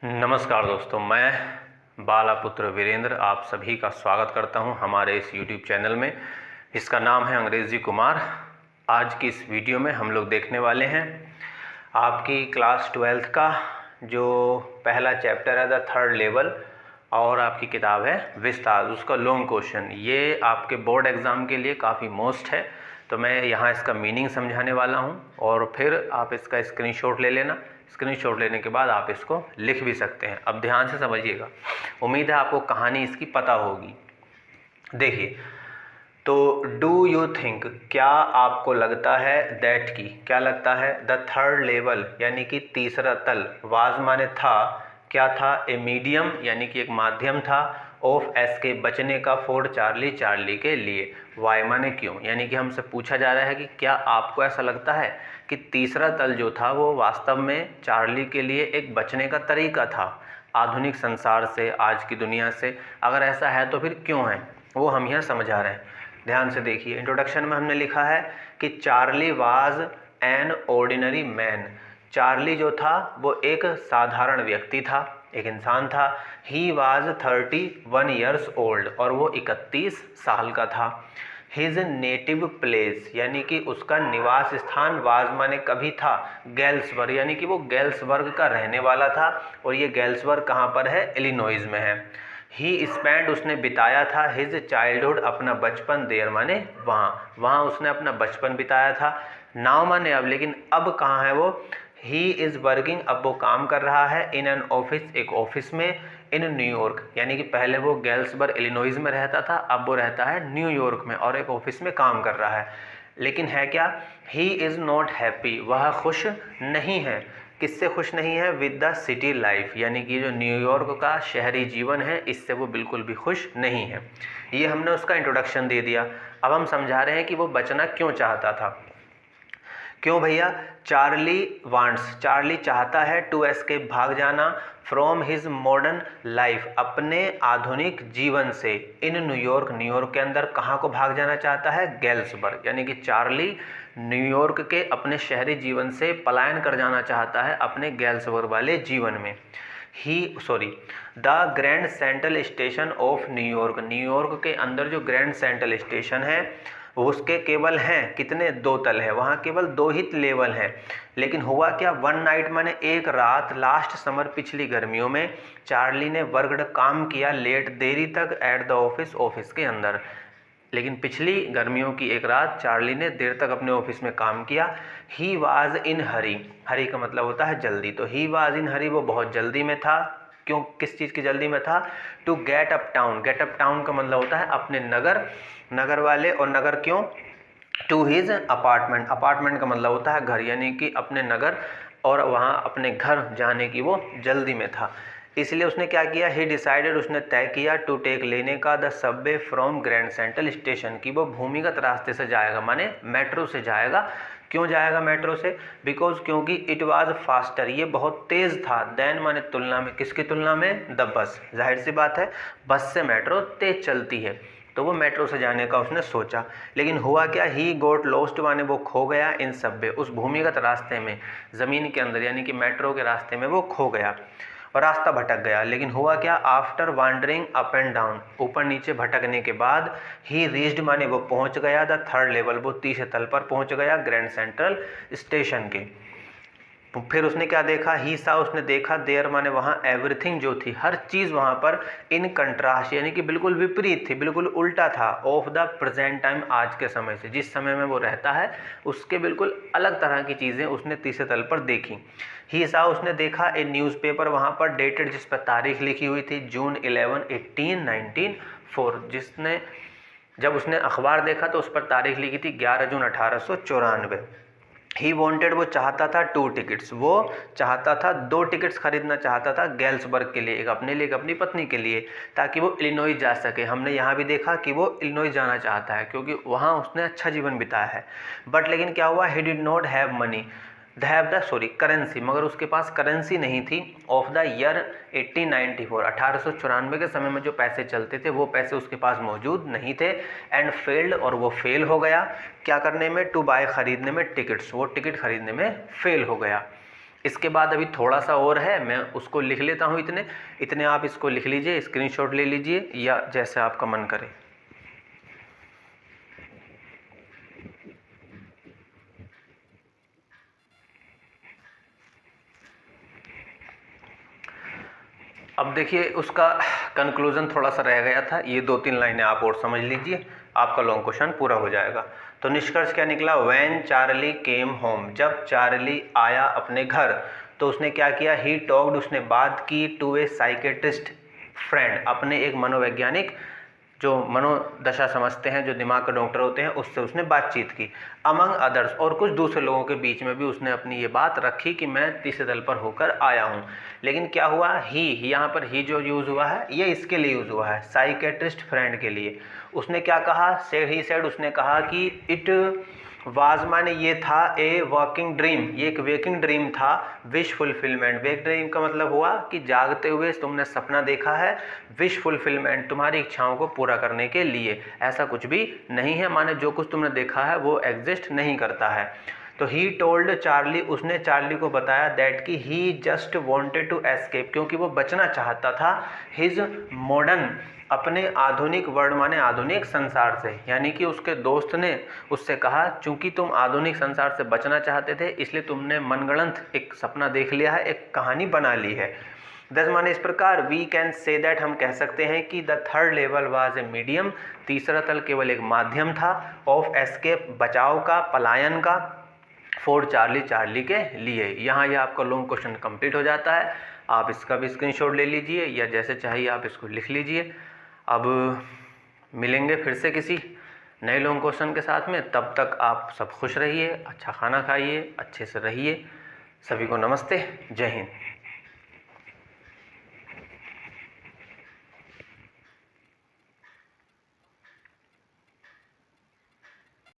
नमस्कार दोस्तों, मैं बालापुत्र वीरेंद्र आप सभी का स्वागत करता हूं हमारे इस YouTube चैनल में। इसका नाम है अंग्रेजी कुमार। आज की इस वीडियो में हम लोग देखने वाले हैं आपकी क्लास 12th का जो पहला चैप्टर है द थर्ड लेवल, और आपकी किताब है विस्तार, उसका लॉन्ग क्वेश्चन। ये आपके बोर्ड एग्ज़ाम के लिए काफ़ी मोस्ट है, तो मैं यहाँ इसका मीनिंग समझाने वाला हूँ और फिर आप इसका स्क्रीनशॉट ले लेना। स्क्रीनशॉट लेने के बाद आप इसको लिख भी सकते हैं। अब ध्यान से समझिएगा, उम्मीद है आपको कहानी इसकी पता होगी। देखिए, तो डू यू थिंक, क्या आपको लगता है, दैट की क्या लगता है, द थर्ड लेवल यानी कि तीसरा तल, वाज माने था, क्या था, ए मीडियम यानी कि एक माध्यम था, ऑफ एस्केप बचने का, फॉर चार्ली चार्ली के लिए, वाई माने क्यों, यानी कि हमसे पूछा जा रहा है कि क्या आपको ऐसा लगता है कि तीसरा तल जो था वो वास्तव में चार्ली के लिए एक बचने का तरीका था आधुनिक संसार से, आज की दुनिया से। अगर ऐसा है तो फिर क्यों है, वो हम यहाँ समझा रहे हैं। ध्यान से देखिए, इंट्रोडक्शन में हमने लिखा है कि Charlie was an ordinary man. Charlie जो था वो एक साधारण व्यक्ति था, एक इंसान था। ही वाज 31 ईयर्स ओल्ड, और वो 31 साल का था। हिज नेटिव प्लेस यानी कि उसका निवास स्थान, वाज माने कभी था, गैल्सबर्ग यानी कि वो गैल्सबर्ग का रहने वाला था, और ये गैल्सबर्ग कहाँ पर है, इलिनॉइस में है। ही स्पेंड उसने बिताया था, हिज चाइल्डहुड अपना बचपन, देयर माने वहाँ उसने अपना बचपन बिताया था। नाउ माने अब, लेकिन अब कहाँ है वो। ही इज़ वर्किंग, अब वो काम कर रहा है, इन एन ऑफिस, एक ऑफिस में, इन न्यूयॉर्क यानी कि पहले वो गैल्सबर्ग इलिनॉइस में रहता था, अब वो रहता है न्यूयॉर्क में और एक ऑफिस में काम कर रहा है। लेकिन है क्या, ही इज़ नॉट हैप्पी, वह खुश नहीं है। किससे खुश नहीं है, विद द सिटी लाइफ यानी कि जो न्यूयॉर्क का शहरी जीवन है, इससे वो बिल्कुल भी खुश नहीं है। ये हमने उसका इंट्रोडक्शन दे दिया। अब हम समझा रहे हैं कि वो बचना क्यों चाहता था। क्यों भैया, चार्ली वांट्स, चार्ली चाहता है, टू एस्केप भाग जाना, फ्रॉम हिज मॉडर्न लाइफ अपने आधुनिक जीवन से, इन न्यूयॉर्क, न्यूयॉर्क के अंदर कहाँ को भाग जाना चाहता है, गैल्सबर्ग यानी कि चार्ली न्यूयॉर्क के अपने शहरी जीवन से पलायन कर जाना चाहता है अपने गैल्सबर्ग वाले जीवन में। The grand central station of New York, New York के अंदर जो ग्रैंड सेंट्रल स्टेशन है उसके केवल हैं कितने, 2 तल है, वहाँ केवल 2 ही लेवल हैं। लेकिन हुआ क्या, वन नाइट माने एक रात, लास्ट समर पिछली गर्मियों में, चार्ली ने वर्कड काम किया, लेट देरी तक, एट द ऑफिस, ऑफिस के अंदर। लेकिन पिछली गर्मियों की एक रात चार्ली ने देर तक अपने ऑफिस में काम किया। ही वाज इन हरी, हरी का मतलब होता है जल्दी, तो ही वाज इन हरी, वो बहुत जल्दी में था। क्यों, किस चीज़ की जल्दी में था, to get uptown, get uptown का मतलब होता है अपने नगर, नगर वाले, और नगर क्यों, टू हिज अपार्टमेंट, अपार्टमेंट का मतलब होता है घर, यानी कि अपने नगर और वहाँ अपने घर जाने की वो जल्दी में था। इसलिए उसने क्या किया, ही डिसाइडेड, उसने तय किया, टू टेक लेने का, the Subway from grand central station की, वो भूमिगत रास्ते से जाएगा, माने मेट्रो से जाएगा। क्यों जाएगा मेट्रो से, बिकॉज क्योंकि इट वाज फास्टर, ये बहुत तेज़ था, देन माने तुलना में, किसकी तुलना में, द बस, जाहिर सी बात है बस से मेट्रो तेज चलती है, तो वो मेट्रो से जाने का उसने सोचा। लेकिन हुआ क्या, ही गोट लॉस्ट माने वो खो गया, इन सबवे, उस भूमिगत रास्ते में, ज़मीन के अंदर यानी कि मेट्रो के रास्ते में वो खो गया और रास्ता भटक गया। लेकिन हुआ क्या, after wandering up and down, ऊपर नीचे भटकने के बाद, ही रीच्ड माने वो पहुंच गया, द थर्ड लेवल, वो तीसरे तल पर पहुंच गया, ग्रैंड सेंट्रल स्टेशन के। फिर उसने क्या देखा, ही सा, उसने देखा, देयर माने वहाँ, एवरीथिंग जो थी, हर चीज़ वहाँ पर, इन कंट्रास्ट यानी कि बिल्कुल विपरीत थी, बिल्कुल उल्टा था, ऑफ द प्रेजेंट टाइम, आज के समय से, जिस समय में वो रहता है उसके बिल्कुल अलग तरह की चीज़ें उसने तीसरे तल पर देखी। ही सा, उसने देखा, ए न्यूज़पेपर वहाँ पर, डेटेड, जिस पर तारीख लिखी हुई थी, जून 11, 1894, जिसने, जब उसने अखबार देखा तो उस पर तारीख लिखी थी 11 जून 1894। ही वॉन्टेड, वो चाहता था, 2 टिकट्स, वो चाहता था 2 टिकट्स खरीदना चाहता था गैल्सबर्ग के लिए, एक अपने लिए, एक अपनी पत्नी के लिए, ताकि वो इलिनॉइस जा सके। हमने यहाँ भी देखा कि वो इलिनॉइस जाना चाहता है क्योंकि वहाँ उसने अच्छा जीवन बिताया है। बट लेकिन क्या हुआ, he did not have money, currency, मगर उसके पास करेंसी नहीं थी, ऑफ द ईयर 1894, 1894 के समय में जो पैसे चलते थे वो पैसे उसके पास मौजूद नहीं थे। एंड फेल्ड, और वो फेल हो गया, क्या करने में, टू बाय, खरीदने में, टिकट्स, वो टिकट खरीदने में फेल हो गया। इसके बाद अभी थोड़ा सा और है, मैं उसको लिख लेता हूँ। इतने इतने आप इसको लिख लीजिए, स्क्रीनशॉट ले लीजिए या जैसे आपका मन करे। अब देखिए उसका कंक्लूजन थोड़ा सा रह गया था, ये 2-3 लाइनें आप और समझ लीजिए, आपका लॉन्ग क्वेश्चन पूरा हो जाएगा। तो निष्कर्ष क्या निकला? व्हेन चार्ली केम होम, जब चार्ली आया अपने घर तो उसने क्या किया? ही टॉक्ड, उसने बात की, टू ए साइकेट्रिस्ट फ्रेंड, अपने एक मनोवैज्ञानिक जो मनोदशा समझते हैं, जो दिमाग के डॉक्टर होते हैं, उससे उसने बातचीत की। अमंग अदर्स, और कुछ दूसरे लोगों के बीच में भी उसने अपनी ये बात रखी कि मैं तीसरे दल पर होकर आया हूँ। लेकिन क्या हुआ? ही, यहाँ पर ही जो यूज़ हुआ है ये इसके लिए यूज़ हुआ है, साइकेट्रिस्ट फ्रेंड के लिए। उसने क्या कहा? ही सेड, उसने कहा कि इट वाज, माने ये था, ए वर्किंग ड्रीम, ये एक वेकिंग ड्रीम था, विश फुलफिलमेंट, वेक ड्रीम का मतलब हुआ कि जागते हुए तुमने सपना देखा है, विश फुलफिलमेंट तुम्हारी इच्छाओं को पूरा करने के लिए। ऐसा कुछ भी नहीं है, माने जो कुछ तुमने देखा है वो एग्जिस्ट नहीं करता है। तो ही टोल्ड चार्ली, उसने चार्ली को बताया दैट कि ही जस्ट वांटेड टू एस्केप, क्योंकि वो बचना चाहता था, हिज मॉडर्न, अपने आधुनिक वर्ल्ड माने आधुनिक संसार से। यानी कि उसके दोस्त ने उससे कहा चूंकि तुम आधुनिक संसार से बचना चाहते थे इसलिए तुमने मनगढ़ंत एक सपना देख लिया है, एक कहानी बना ली है। दस माने इस प्रकार, वी कैन से दैट, हम कह सकते हैं कि the third level was a medium, तीसरा तल केवल एक माध्यम था, ऑफ एस्केप, बचाव का, पलायन का, फॉर चार्ली, चार्ली के लिए। यहाँ ये आपका लॉन्ग क्वेश्चन कंप्लीट हो जाता है। आप इसका भी स्क्रीनशॉट ले लीजिए या जैसे चाहिए आप इसको लिख लीजिए। अब मिलेंगे फिर से किसी नए लॉन्ग क्वेश्चन के साथ में, तब तक आप सब खुश रहिए, अच्छा खाना खाइए, अच्छे से रहिए। सभी को नमस्ते, जय हिंद।